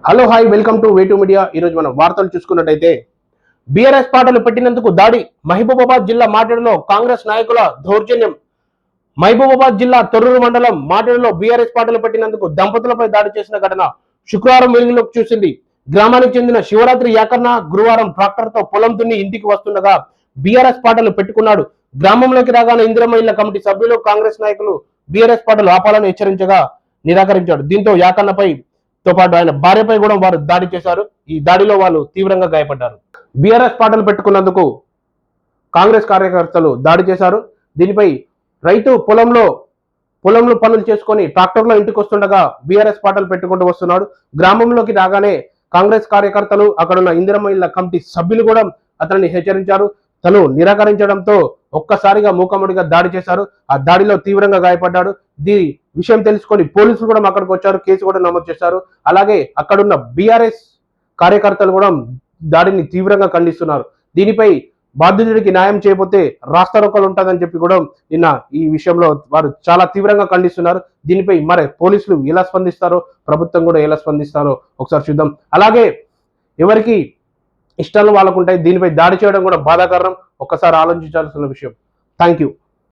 Hello hi welcome to way to media. ఈరోజు మనం వార్తలు చూసుకున్నట్టయితే బీఆర్ఎస్ పాటలు పెట్టినందుకు దాడి. మహబూబాబాద్ జిల్లా మాటేడులో కాంగ్రెస్ నాయకుల దౌర్జన్యం. మహబూబాబాద్ జిల్లా తొర్రూరు మండలం మాటేడులో బీఆర్ఎస్ పాటలు పెట్టినందుకు దంపతులపై దాడి చేసిన ఘటన శుక్రవారం వెలుగులోకి చూసింది. గ్రామానికి చెందిన శివరాత్రి యాకన్న గురువారం ట్రాక్టర్తో పొలం దున్ని ఇంటికి వస్తుండగా బీఆర్ఎస్ పాటలు పెట్టుకున్నాడు. గ్రామంలోకి రాగానే ఇందిరమ్మ ఇళ్ల కమిటీ సభ్యులు కాంగ్రెస్ నాయకులు బీఆర్ఎస్ పాటలు ఆపాలని హెచ్చరించగా నిరాకరించాడు. దీంతో యాకన్నపై తో పాటు ఆయన భార్యపై కూడా వారు దాడి చేశారు. ఈ దాడిలో వాళ్ళు తీవ్రంగా గాయపడ్డారు. బీఆర్ఎస్ పాటలు పెట్టుకున్నందుకు కాంగ్రెస్ కార్యకర్తలు దాడి చేశారు. దీనిపై రైతు పొలంలో పనులు చేసుకొని ట్రాక్టర్లో ఇంటికి వస్తుండగా బీఆర్ఎస్ పాటలు పెట్టుకుంటూ వస్తున్నాడు. గ్రామంలోకి రాగానే కాంగ్రెస్ కార్యకర్తలు అక్కడున్న ఇందిరమ్మ ఇళ్ల కమిటీ సభ్యులు కూడా అతన్ని హెచ్చరించారు. తను నిరాకరించడంతో ఒక్కసారిగా మూకముడిగా దాడి చేశారు. ఆ దాడిలో తీవ్రంగా గాయపడ్డాడు. దీని విషయం తెలుసుకొని పోలీసులు కూడా అక్కడికి వచ్చారు, కేసు కూడా నమోదు చేశారు. అలాగే అక్కడున్న బీఆర్ఎస్ కార్యకర్తలు కూడా దాడిని తీవ్రంగా ఖండిస్తున్నారు. దీనిపై బాధితుడికి న్యాయం చేయకపోతే రాస్తారోకలు ఉంటుందని చెప్పి కూడా నిన్న ఈ విషయంలో వారు చాలా తీవ్రంగా ఖండిస్తున్నారు. దీనిపై మరి పోలీసులు ఎలా స్పందిస్తారో, ప్రభుత్వం కూడా ఎలా స్పందిస్తారో ఒకసారి చూద్దాం. అలాగే ఎవరికి ఇష్టాలు వాళ్ళకుంటాయి, దీనిపై దాడి చేయడం కూడా బాధాకరం. ఒక్కసారి ఆలోచించాల్సిన విషయం. Thank you.